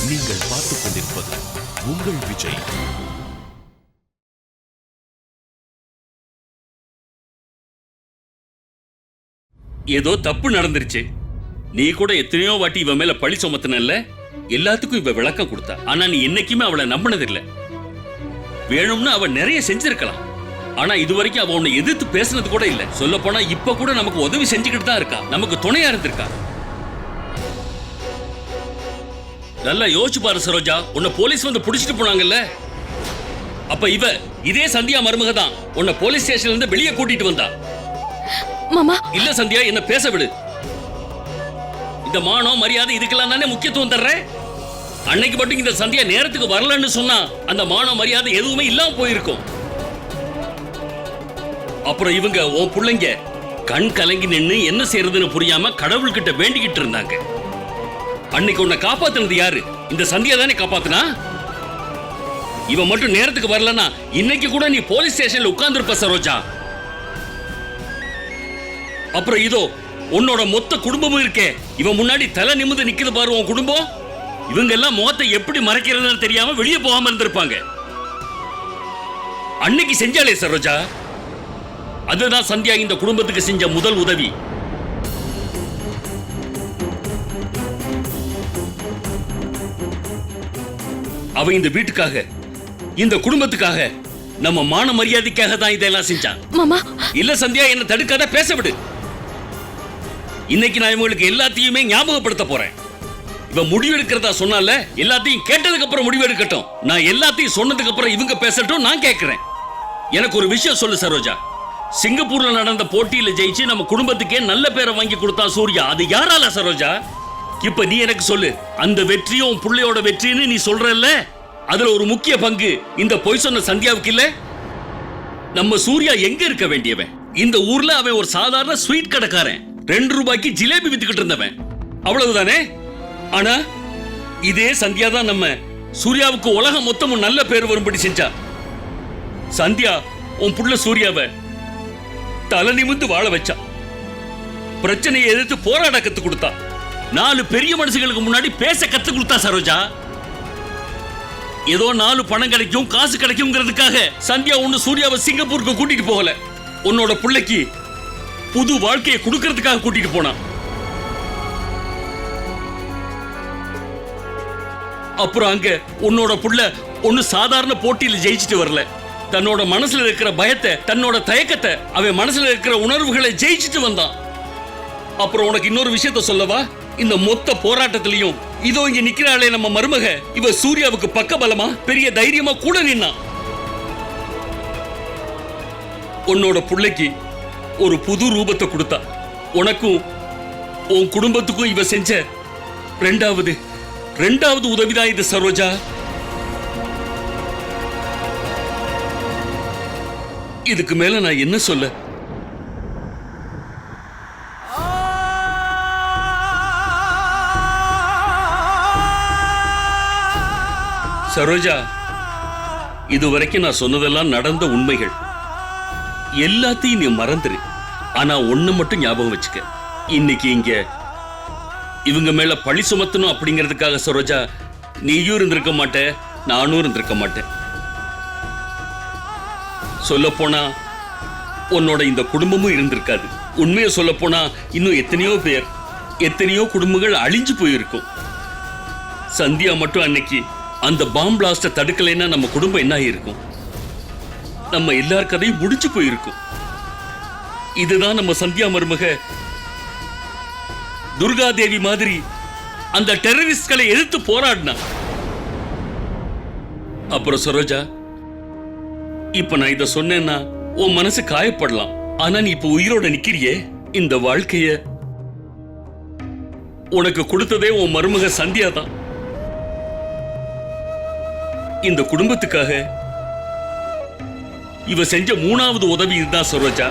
நீங்கள் பார்த்துக் கொண்டிருப்பது உங்கள் விஜய். ஏதோ தப்பு நடந்துருச்சு. நீ கூட எத்தனையோ வாட்டி இவ மேல பழி சுமத்தினல்ல, எல்லாத்துக்கும் இவ விளக்கம் கொடுத்தா. ஆனா நீ என்னைக்குமே அவளை நம்பினதில்லை. வேணும்னு அவ நிறைய செஞ்சிருக்கலாம். ஆனா இதுவரைக்கும் அவ உன்னை எதிர்த்து பேசினது கூட இல்ல. சொல்ல போனா இப்ப கூட நமக்கு உதவி செஞ்சுக்கிட்டு தான் இருக்கா, நமக்கு துணையா இருந்திருக்கா. நல்லா யோசிச்சு பாரு சரோஜா, உன்னை போலீஸ் வந்து புடிச்சிட்டு போனாங்கல்ல, அப்ப இவ இதே சந்தியா மருமக தான் உன்னை போலீஸ் ஸ்டேஷன்ல இருந்து வெளியே கூட்டிட்டு வந்தா. மாமா இல்ல சந்தியா, என்ன பேச விடு. இந்த மானம் மரியாதை இதுக்கெல்லாம் தானே முக்கியத்துவம் தர்றேன். அன்னைக்கு மட்டும் இந்த சந்தியா நேரத்துக்கு வரலன்னு சொன்னா அந்த மானம் மரியாதை எதுவுமே இல்லாம போயிருக்கும். அப்புறம் இவங்க உன் பிள்ளைங்க கண் கலங்கி நின்னு என்ன செய்யறதுன்னு புரியாம கடவுள்கிட்ட வேண்டிக்கிட்டு இருந்தாங்க. அன்னைக்கு உன்னை காப்பாத்துனது யாரு? இந்த சந்தியா தானே காப்பாத்துனா. இவன் மட்டும் நேரத்துக்கு வரலன்னா இன்னைக்கு கூட நீ போலீஸ் ஸ்டேஷன்ல உட்கார்ந்து இருப்ப சரோஜா. அப்புறம் இதோ உன்னோட மொத்த குடும்பமும் இருக்கே, இவன் முன்னாடி தலை நிமிர்ந்து நிக்குது பாரு உன் குடும்பம். இவங்க எல்லாம் முகத்தை எப்படி மறைக்கிறதுன்னு தெரியாம வெளியே போகாம இருந்திருப்பாங்க. அன்னைக்கு செஞ்சாலே சரோஜா, அதுதான் சந்தியா இந்த குடும்பத்துக்கு செஞ்ச முதல் உதவி. அவ இந்த வீட்டுக்காக, இந்த குடும்பத்துக்காக, நம்ம மான மரியாதைக்காக தான் இதெல்லாம் செஞ்சான். மாமா இல்ல சந்தியா, என்ன தடுக்காத, பேச விடு. இன்னைக்கு நான் இவங்களுக்கு எல்லாத்தையுமே ஞாபகப்படுத்த போறேன். இவ முடிவு எடுக்கிறதா சொன்னால, எல்லாத்தையும் கேட்டதுக்கு அப்புறம் முடிவு எடுக்கட்டும். நான் எல்லாத்தையும் சொன்னதுக்கு அப்புறம் இவங்க பேசட்டும். நான் கேட்கிறேன், எனக்கு ஒரு விஷயம் சொல்லு சரோஜா. சிங்கப்பூர்ல நடந்த போட்டியில ஜெயிச்சு நம்ம குடும்பத்துக்கே நல்ல பேரை வாங்கி கொடுத்தா சூர்யா, அது யாரால சரோஜா? இப்ப நீ எனக்கு சொல்லு, அந்த வெற்றியும் புள்ளையோட வெற்றின்னு நீ சொல்றல்ல, அதுல ஒரு முக்கிய பங்கு இந்த பொய் சொன்ன சந்தியாவுக்கு இல்ல? நம்ம சூர்யா எங்க இருக்க வேண்டியவன்? இந்த ஊர்ல அவன் ஒரு சாதாரண ஸ்வீட் கடைக்காரன், 2 ரூபாய்க்கு ஜிலேபி வித்துக்கிட்டு இருந்தவன், அவ்வளவுதானே. ஆனா இதே சந்தியா தான் நம்ம சூர்யாவுக்கு உலகம் மொத்தமும் நல்ல பேர் வரும்படி செஞ்சா. சந்தியா உன் புள்ள சூர்யாவை தலை நிமிர்ந்து வாழ வச்சா, பிரச்சனையை எதிர்த்து போராட கத்து கொடுத்தா, 4 பெரிய மனுஷங்களுக்கு முன்னாடி பேச கத்து கொடுத்தா சரோஜா. ஏதோ 4 பணம் கிடைக்கும் காசு கிடைக்கும்ங்கிறதுக்காக சந்தியா ஒன்னு சூர்யாவை சிங்கப்பூருக்கு கூட்டிட்டு போகல, உன்னோட பிள்ளைக்கு புது வாழ்க்கையை கொடுக்கறதுக்காக கூட்டிட்டு போனான். அப்புறம் அங்க உன்னோட புள்ள ஒன்னு சாதாரண போட்டியில ஜெயிச்சுட்டு வரல, தன்னோட மனசுல இருக்கிற பயத்தை, தன்னோட தயக்கத்தை, அவன் மனசுல இருக்கிற உணர்வுகளை ஜெயிச்சுட்டு வந்தான். அப்புறம் உனக்கு இன்னொரு விஷயத்த சொல்லவா? இந்த மொத்த போராட்டத்திலையும் இதோ இங்க நிக்கிறாளே நம்ம மருமக, இவ சூர்யாவுக்கு பக்க பலமா பெரிய தைரியமா கூட நின்னா. உன்னோட புள்ளைக்கு ஒரு புது ரூபத்தை கொடுத்தா. உனக்கும் உன் குடும்பத்துக்கும் இவ செஞ்ச ரெண்டாவது உதவிதான் இது சரோஜா. இதுக்கு மேல நான் என்ன சொல்ல? சரோஜா, இதுவரைக்கும் நான் சொன்னதெல்லாம் நடந்த உண்மைகள். எல்லாத்தையும் நீ மறந்துரு. ஆனா ஒண்ணு மட்டும் ஞாபகம் வச்சுக்க, இன்னைக்கு இங்க இவங்க மேல பழி சுமத்தணும் அப்படிங்கிறதுக்காக சரோஜா நீயும் இருந்திருக்க மாட்ட, நானும் இருந்திருக்க மாட்டேன். சொல்ல போனா உன்னோட இந்த குடும்பமும் இருந்திருக்காது. உண்மையை சொல்ல போனா இன்னும் எத்தனையோ பேர், எத்தனையோ குடும்பங்கள் அழிஞ்சு போயிருக்கும். சந்தியா மட்டும் அன்னைக்கு அந்த பாம் பிளாஸ்ட தடுக்கலைன்னா நம்ம குடும்பம் என்ன ஆயிருக்கும்? நம்ம எல்லார் கதையும் முடிச்சு போயிருக்கும். இதுதான் நம்ம சந்தியா மருமக துர்கா தேவி மாதிரி அந்த டெரரிஸ்ட்களை எதிர்த்து போராடினா. அப்புறம் சரோஜா, இப்ப நான் இத சொன்னேன்னா உன் மனசு காயப்படலாம். ஆனா நீ இப்ப உயிரோட நிக்கிறியே, இந்த வாழ்க்கைய உனக்கு கொடுத்ததே உன் மருமக சந்தியா தான். இந்த குடும்பத்துக்காக இவ செஞ்ச 3வது உதவி இதுதான் சரோஜா.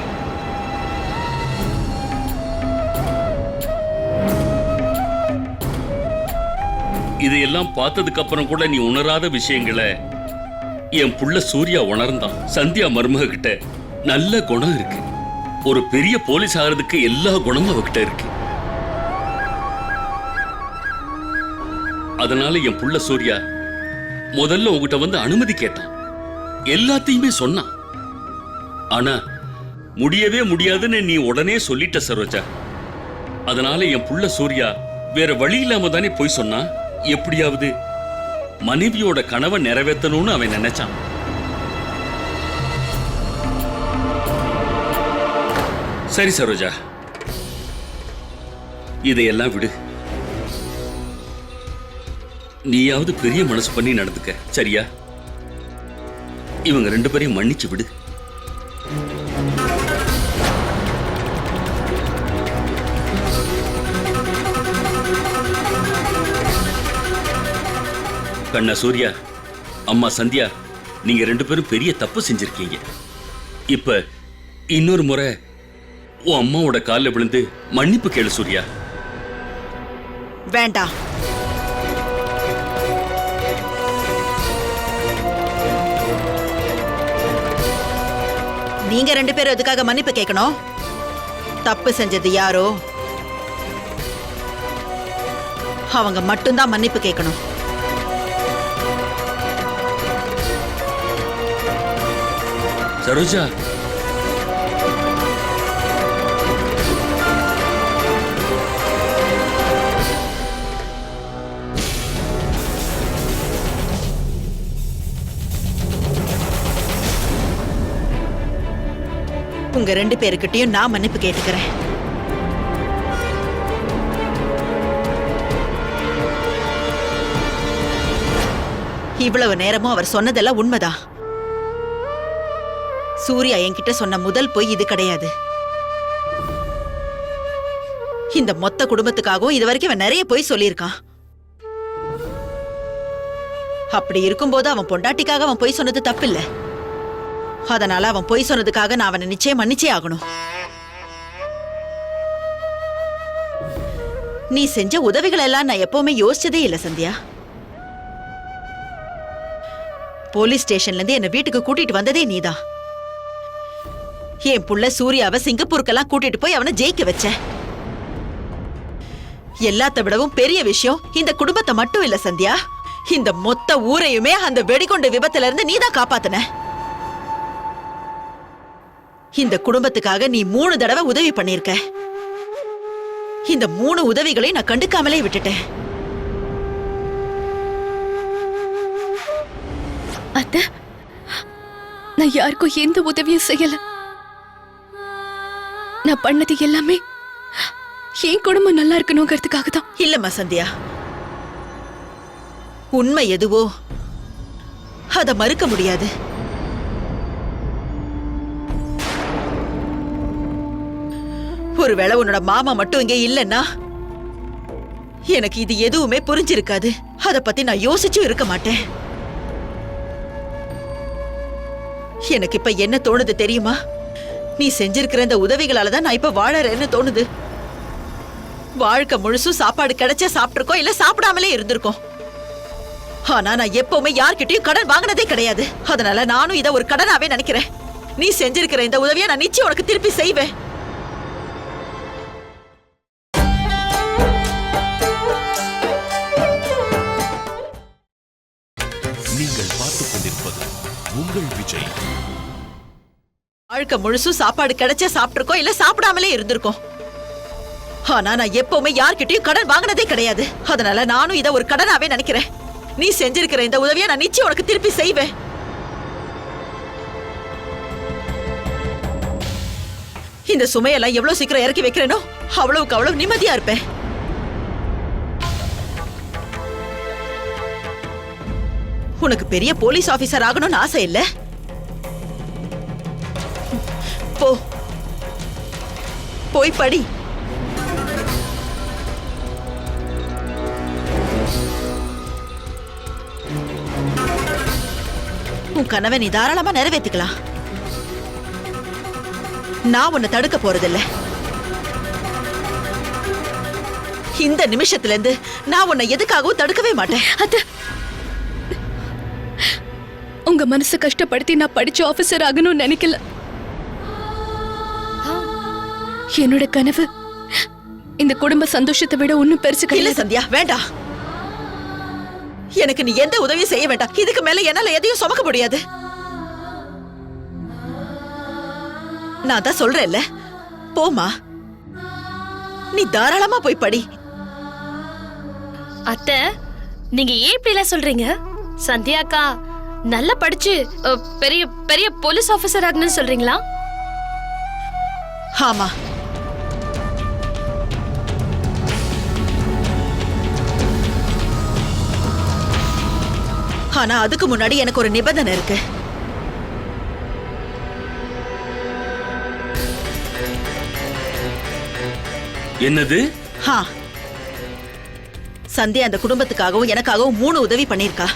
இதையெல்லாம் பார்த்ததுக்கு அப்புறம் கூட நீ உணராத விஷயங்களை என் புள்ள சூர்யா உணர்ந்தான். சந்தியா மருமக கிட்ட நல்ல குணம் இருக்கு. ஒரு பெரிய போலீஸ் ஆகிறதுக்கு எல்லா குணமும் அவகிட்ட இருக்கு. அதனால என் புள்ள சூர்யா முதல்ல உங்ககிட்ட வந்து அனுமதி கேட்டான். எல்லாத்தையுமே சொன்னான். ஆனா முடியவே முடியாதுன்னு நீ உடனே சொல்லிட்ட சரோஜா. அதனால என் புள்ள சூர்யா வேற வழி இல்லாம தானே போய் சொன்னா. எப்படியாவது மனைவியோட கனவை நிறைவேற்றணும்னு அவன் நினைச்சான். சரி சரோஜா, இதையெல்லாம் விடு. நீயாவது பெரிய மனசு பண்ணி நடந்துக்க, சரியா? இவங்க 2 பேரையும் மன்னிச்சு விடு. கண்ணா சூர்யா, அம்மா சந்தியா, நீங்க 2 பேரும் பெரிய தப்பு செஞ்சிருக்கீங்க. இப்ப இன்னொரு முறை உன் அம்மாவோட காலில் விழுந்து மன்னிப்பு கேளு சூர்யா. வேண்டாம். நீங்க 2 பேரும் எதுக்காக மன்னிப்பு கேட்கணும்? தப்பு செஞ்சது யாரோ அவங்க மட்டும்தான் மன்னிப்பு கேட்கணும். சரோஜா, உங்க 2 பேருக்கிட்டையும் நான் மன்னிப்பு கேட்டுக்கிறேன். இவ்வளவு நேரமும் அவர் சொன்னதெல்லாம் உண்மைதான். சூர்யா என்கிட்ட சொன்ன முதல் பொய் இது கிடையாது. இந்த மொத்த குடும்பத்துக்காகவும் இது வரைக்கும் அவன் நிறைய பொய் சொல்லியிருக்கான். அப்படி இருக்கும்போது அவன் பொண்டாட்டிக்காக அவன் பொய் சொன்னது தப்பில்ல. அதனால அவன் பொய் சொன்னதுக்காக நான் அவனை நிச்சயம் மன்னிச்சே ஆகணும். நீ செஞ்ச உதவிகள் எல்லாம் நான் எப்பவுமே யோசிச்சதே இல்ல சந்தியா. போலீஸ் ஸ்டேஷன்ல இருந்து என்ன வீட்டுக்கு கூட்டிட்டு வந்ததே நீதான். என் புள்ள சூர்யாவை சிங்கப்பூருக்கெல்லாம் கூட்டிட்டு போய் அவனை ஜெயிக்க வச்ச. எல்லாத்த விடவும் பெரிய விஷயம் இந்த குடும்பத்தை மட்டும் இல்ல சந்தியா, இந்த மொத்த ஊரையுமே அந்த வெடிகுண்டு விபத்துல இருந்து நீதான் காப்பாத்தின. இந்த குடும்பத்துக்காக நீ 3 தடவை உதவி பண்ணிருக்க. இந்த 3 உதவிகளையும் நான் கண்டுக்காமலே விட்டுட்டேன். அத்தை, நான் யாருக்கும் எந்த உதவியும் செய்யல. நான் பண்ணது எல்லாமே என் குடும்பம் நல்லா இருக்கணுங்கிறதுக்காக தான். இல்லம்மா சந்தியா, உண்மை எதுவோ அத மறுக்க முடியாது. ஒருவேளை உன்னோட மாமா மட்டும் இங்க இல்லைன்னா எனக்கு இது எதுவுமே புரிஞ்சிருக்காது. அத பத்தி நான் யோசிச்சும் இருக்க மாட்டேன். எனக்கு இப்ப என்ன தோணுது தெரியுமா? நீ செஞ்சிருக்கிற இந்த உதவிகளால தான் நான் இப்ப வாழறேன்னு தோணுது. வாழ்க்கை முழுசும் சாப்பாடு கிடைச்சா சாப்பிட்டிருக்கோம், இல்ல சாப்பிடாமலே இருந்திருக்கோம். ஆனா நான் எப்பவுமே யார்கிட்டயும் கடன் வாங்கினதே கிடையாது. அதனால நானும் இதை ஒரு கடனாவே நினைக்கிறேன். நீ செஞ்சிருக்கிற இந்த உதவியை நான் நிச்சயம் உனக்கு திருப்பி செய்வேன். நீங்கள் பார்த்துக் கொண்டிருப்பது உங்கள் விஜய். வாழ்க்கை முழுசும் சாப்பாடு கிடைச்சா சாப்பிட்டிருக்கோம், இல்ல சாப்பிடாமலே இருந்திருக்கோம். ஆனா நான் எப்பவுமே யார்கிட்டயும் கடன் வாங்கினதே கிடையாது. அதனால நானும் இதை ஒரு கடனாவே நினைக்கிறேன். நீ செஞ்சிருக்கிற இந்த உதவியை நான் நிச்சயம் உனக்கு திருப்பி செய்வேன். இந்த சுமையெல்லாம் எவ்வளவு சீக்கிரம் இறக்கி வைக்கிறேனோ அவ்வளவுக்கு அவ்வளவு நிம்மதியா இருப்பேன். உனக்கு பெரிய போலீஸ் ஆபீசர் ஆகணும்னு ஆசை இல்ல? போ, போய் படி. உன் கனவை நீ தாராளமா நிறைவேற்றிக்கலாம். நான் உன்னை தடுக்க போறதில்ல. இந்த நிமிஷத்துல இருந்து நான் உன்னை எதுக்காகவும் தடுக்கவே மாட்டேன். அத்தை, உங்க மனசு கஷ்டப்படுத்தி நான் படிச்ச ஆபீசர் ஆகணும்னு நினைக்கல. என்னோட கனவு இந்த குடும்ப சந்தோஷத்தை விட ஒன்னும் பெருசு இல்ல கிடையாது. சந்தியா, வேண்டாம். எனக்கு நீ எந்த உதவியும் செய்ய வேண்டாம். இதுக்கு மேல என்னால எதையும் சுமக்க முடியாது. நான் தான் சொல்றேன்ல, போமா, நீ தாராளமா போய் படி. அத்தை, நீங்க ஏன் இப்படி எல்லாம் சொல்றீங்க? சந்தியா அக்கா நல்லா படிச்சு பெரிய பெரிய போலீஸ் ஆபீசர் ஆகணும்னு சொல்றீங்களா? ஆமா. ஆனா அதுக்கு முன்னாடி எனக்கு ஒரு நிபந்தனை இருக்கு. என்னது? சந்தியா அந்த குடும்பத்துக்காகவும் எனக்காகவும் 3 உதவி பண்ணிருக்கா.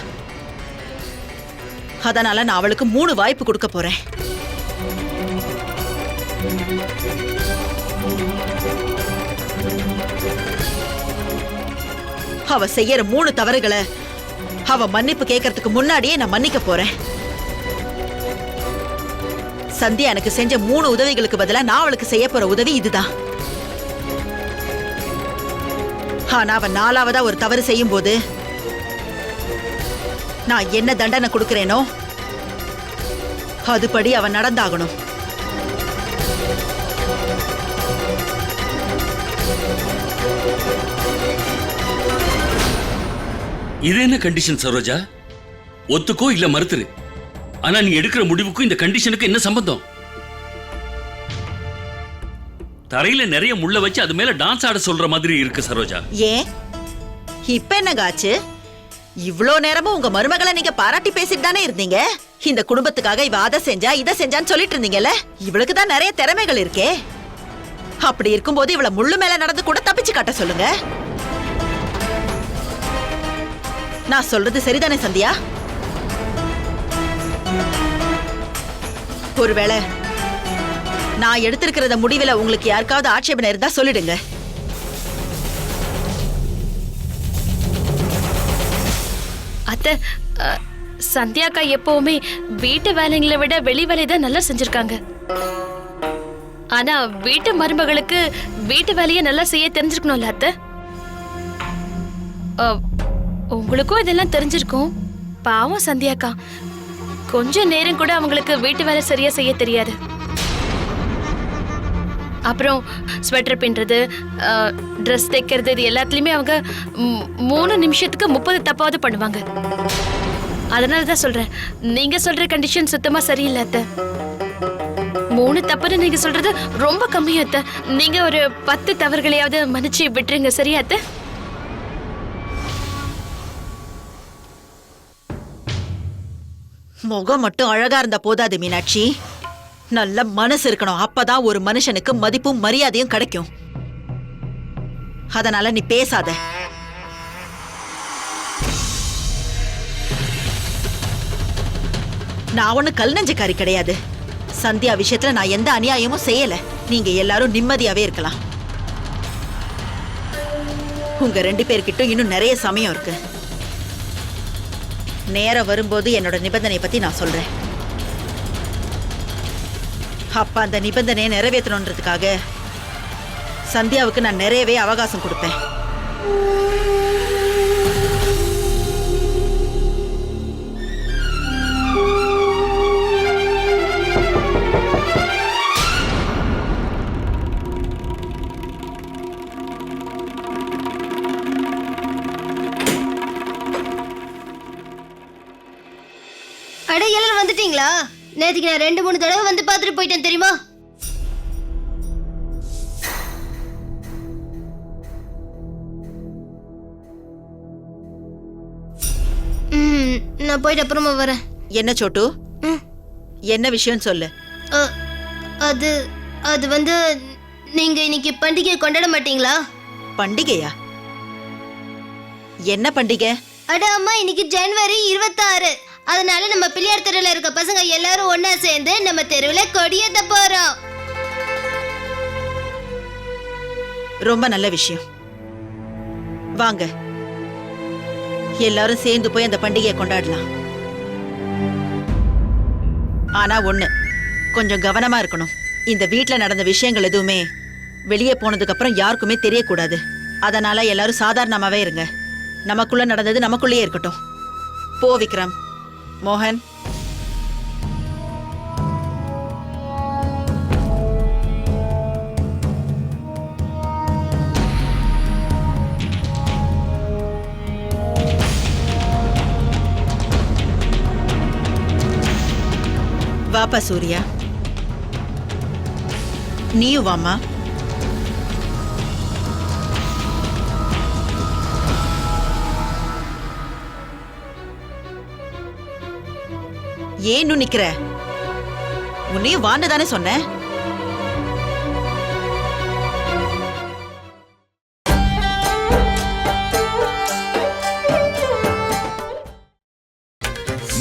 அதனால நான் அவளுக்கு 3 வாய்ப்பு கொடுக்க போறேன். அவ செய்யற 3 தவறுகளை அவ மன்னிப்பு கேட்கறதுக்கு முன்னாடியே நான் மன்னிக்க போறேன். சந்தியா எனக்கு செஞ்ச 3 உதவிகளுக்கு பதிலா நான் அவளுக்கு செய்ய போற உதவி இதுதான். ஆனா அவன் 4வதா ஒரு தவறு செய்யும் போது நான் என்ன தண்டனை கொடுக்கிறேனோ அதுபடி அவன் நடந்தாகணும். இது என்ன கண்டிஷன் சரோஜா? ஒத்துக்கோ இல்ல மறுத்துரு. ஆனா நீ எடுக்கிற முடிவுக்கும் இந்த கண்டிஷனுக்கு என்ன சம்பந்தம்? தரையில நிறைய முள்ள வச்சு அது மேல டான்ஸ் ஆட சொல்ற மாதிரி இருக்கு சரோஜா. ஏன் இப்ப என்னங்க ஆச்சு? இவ்ளோ நேரமும் உங்க மருமகளை நீங்க பாராட்டி பேசிட்டு தானே இருந்தீங்க. இந்த குடும்பத்துக்காக இவ அதை செஞ்சா இதை செஞ்சான்னு சொல்லிட்டு இருந்தீங்கல்ல. இவளுக்கு தான் நிறைய திறமைகள் இருக்கே. அப்படி இருக்கும்போது இவள முள்ளு மேல நடந்து கூட தப்பிச்சு காட்ட சொல்லுங்க. நான் சொல்றது சரிதானே சந்தியா? ஒருவேளை நான் எடுத்திருக்கிற முடிவுல உங்களுக்கு யாருக்காவது ஆட்சேபனை இருந்தா சொல்லிடுங்க. அத்தை, சந்தியா அக்கா எப்பவுமே வீட்டு வேலைங்களை விட வெளி வேலை தான் நல்லா செஞ்சிருக்காங்க. ஆனா வீட்டு மருமகளுக்கு வீட்டு வேலையை நல்லா செய்ய தெரிஞ்சிருக்கணும்ல அத்தை. உங்களுக்கும் இதெல்லாம் தெரிஞ்சிருக்கும். பாவம் சந்தியா அக்கா, கொஞ்ச நேரம் கூட அவங்களுக்கு வீட்டு வேலை சரியா செய்ய தெரியாது. அப்புறம் ஸ்வெட்டர் பின்றது, ட்ரெஸ் தைக்கிறது, இது எல்லாத்துலயுமே அவங்க 3 நிமிஷத்துக்கு 30 தப்பாவது பண்ணுவாங்க. அதனால தான் சொல்றேன், நீங்க சொல்ற கண்டிஷன் சுத்தமா சரியில்லை அத்தை. 3 தப்புன்னு நீங்க சொல்றது ரொம்ப கம்மி அத்தை. நீங்க ஒரு 10 தவறுகளையாவது மன்னிச்சு விட்டுருங்க, சரியா அத்தை? முகம் மட்டும் அழகா இருந்தா போதாது மீனாட்சி, நல்ல மனசு இருக்கணும். அப்பதான் ஒரு மனுஷனுக்கு மதிப்பும் மரியாதையும் கிடைக்கும். அதனால நீ பேசாத. நான் ஒண்ணு கல் நெஞ்சக்காரி கிடையாது. சந்தியா விஷயத்துல நான் எந்த அநியாயமும் செய்யல. நீங்க எல்லாரும் நிம்மதியாவே இருக்கலாம். உங்க 2 பேர்கிட்ட இன்னும் நிறைய சமயம் இருக்கு. நேரம் வரும்போது என்னோட நிபந்தனையை பத்தி நான் சொல்றேன். அப்ப அந்த நிபந்தனையை நிறைவேற்றணுன்றதுக்காக சந்தியாவுக்கு நான் நிறையவே அவகாசம் கொடுப்பேன். அட எல்லாரும் வந்துட்டீங்களா? நேத்துக்கு நான் 2-3 தடவை வந்து பார்த்துட்டு போயிட்டேன் தெரியுமா? நான் போயிட்டு அப்புறமா வரேன். என்ன சோட்டு, என்ன விஷயம் சொல்லு. அது அது வந்து நீங்க இன்னைக்கு பண்டிகை கொண்டாட மாட்டீங்களா? பண்டிகையா? என்ன பண்டிகை? அட அம்மா, இன்னைக்கு ஜனவரி 26. அதனால நம்ம பிள்ளையார் தெருவில் இருக்க பசங்க எல்லாரும் ஒன்னா சேர்ந்து நம்ம தெருவில் கொடியேத்த போறோம். ரொம்ப நல்ல விஷயம். வாங்க எல்லாரும் சேர்ந்து போய் அந்த பண்டிகையை கொண்டாடலாம். ஆனா ஒண்ணு, கொஞ்சம் கவனமா இருக்கணும். இந்த வீட்ல நடந்த விஷயங்கள் எதுவுமே வெளியே போனதுக்கு அப்புறம் யாருக்குமே தெரியக்கூடாது. அதனால எல்லாரும் சாதாரணமாவே இருங்க. நமக்குள்ள நடந்தது நமக்குள்ளேயே இருக்கட்டும். போ விக்ரம். மோகன், வாப்பா சூர்யா. நீயும் வாமா. ஏன் நிக்கிற? உன்னையும் வான்னு தானே சொன்னேன்.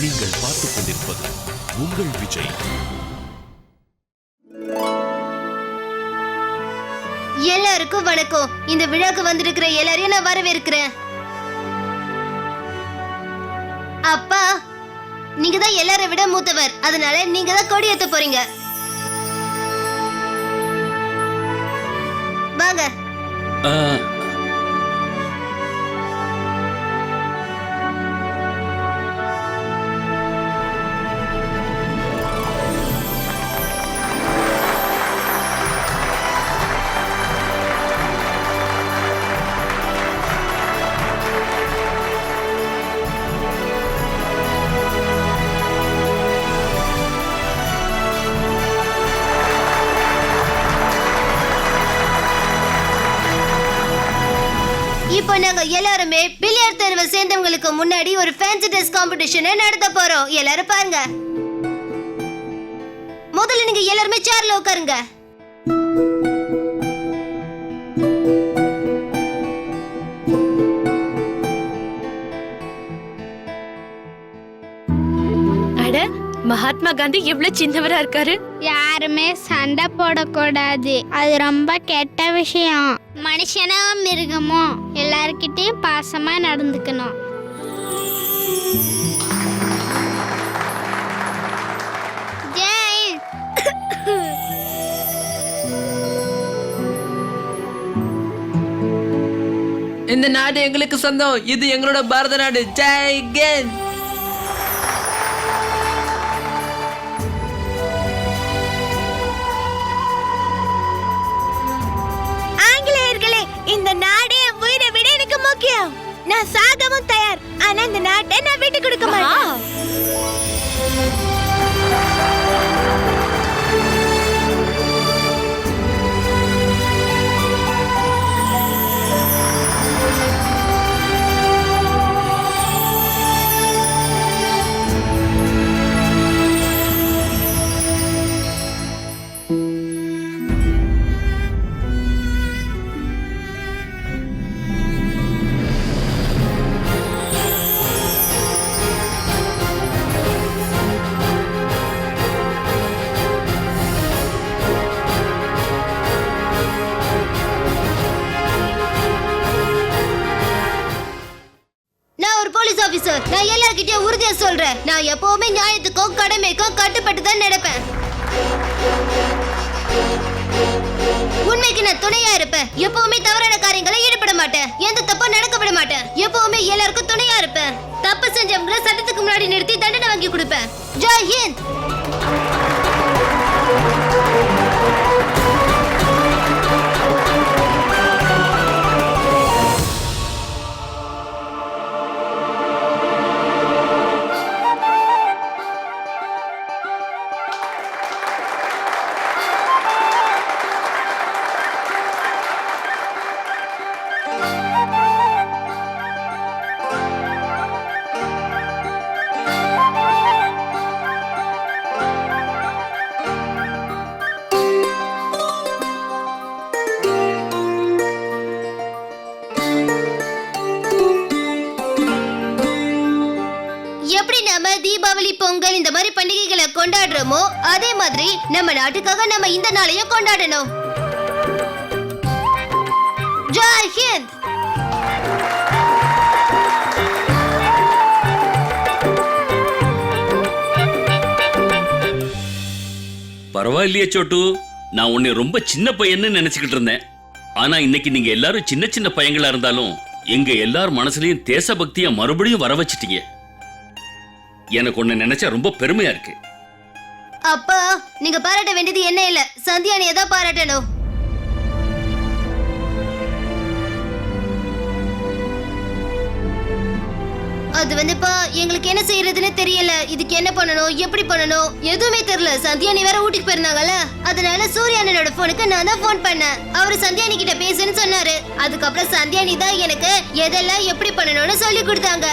நீங்கள் பார்த்துக் கொண்டிருப்பது உங்கள் விஜய். எல்லாருக்கும் வணக்கம். இந்த விழாக்கு வந்திருக்கிற எல்லாரையும் நான் வரவேற்கிறேன். அப்பா, நீங்க தான் எல்லாரை விட மூத்தவர், அதனால நீங்க தான் கொடி ஏத்த போறீங்க. வாங்க. ஆ, இப்போ நாங்க எல்லாருமே பில்லியர்ட் தேர்வை சேர்ந்தவங்களுக்கு முன்னாடி ஒரு ஃபேன்சி ட்ரெஸ் காம்படிஷனை நடத்த போறோம். எல்லாரும் பாருங்க. முதல்ல நீங்க எல்லாருமே சேர்ல உட்காருங்க. அட, மகாத்மா காந்தி எவ்வளவு சின்னவரா இருக்காரு. யாருமே சண்டை போடக்கூடாது, அது ரொம்ப கெட்ட விஷயம். மனுஷனோ மிருகமோ எல்லார்கிட்டயும் பாசமா நடந்துக்கணும். ஜெய். இந்த நாடு எங்களுக்கு சொந்தம். இது எங்களோட பாரத நாடு. ஜெய் ஹிந்த். ஆங்கிலேயர்களே, இந்த நாடே என் உயிரை விட எனக்கு முக்கியம். நான் சாகவும் தயார், ஆனா இந்த நாட்டை நான் விட்டு கொடுக்க மாட்டேன். நான் எல்லார்கிட்டயும் உறுதியா சொல்றேன், நான் எப்பவுமே நியாயத்துக்கும் கடமைக்கும் கட்டுப்பட்டு தான் நடப்பேன். உண்மைக்கு நான் துணையா இருப்பேன். எப்பவுமே தவறான காரியங்களை ஈடுபட மாட்டேன். எந்த தப்பும் நடக்க விட மாட்டேன். எப்பவுமே எல்லாருக்கும் துணையா இருப்பேன். தப்பு செஞ்சவங்களை சட்டத்துக்கு முன்னாடி நிறுத்தி தண்டனை வாங்கி கொடுப்பேன். ஜெய் ஹிந்த். தீபாவளி, பொங்கல் இந்த மாதிரி பண்டிகைகளை கொண்டாடுறோமோ அதே மாதிரி நம்ம நாட்டுக்காக நம்ம இந்த நாளையும் கொண்டாடணும். ஜெய் ஹிந்த். பரவாயில்லையே சோட்டு, நான் உன்னை ரொம்ப சின்ன பையன்னு நினைச்சுக்கிட்டு இருந்தேன். ஆனா இன்னைக்கு நீங்க எல்லாரும் சின்ன சின்ன பையங்களா இருந்தாலும் எங்க எல்லார் மனசுலயும் தேசபக்திய மறுபடியும் வர வச்சிட்டீங்க. எனக்கு ஒண்ணு நினைச்சா ரொம்ப பெருமையா இருக்கு. அப்பா நீங்க பாராட்ட வேண்டியது என்ன இல்ல, சந்தியானியை தான் பாராட்டணும். அது வந்துப்பா எங்களுக்கு என்ன செய்யறதுன்னு தெரியல. இதுக்கு என்ன பண்ணணும், எப்படி பண்ணணும் எதுவுமே தெரியல. சந்தியானி வேற ஊட்டிக்கு போயிருந்தாங்கல்ல, அதனால சூர்யா அண்ணனோட போனுக்கு நான் தான் போன் பண்ணேன். அவரு சந்தியானி கிட்ட பேசுன்னு சொன்னாரு. அதுக்கப்புறம் சந்தியானி தான் எனக்கு எதெல்லாம் எப்படி பண்ணணும்னு சொல்லி கொடுத்தாங்க.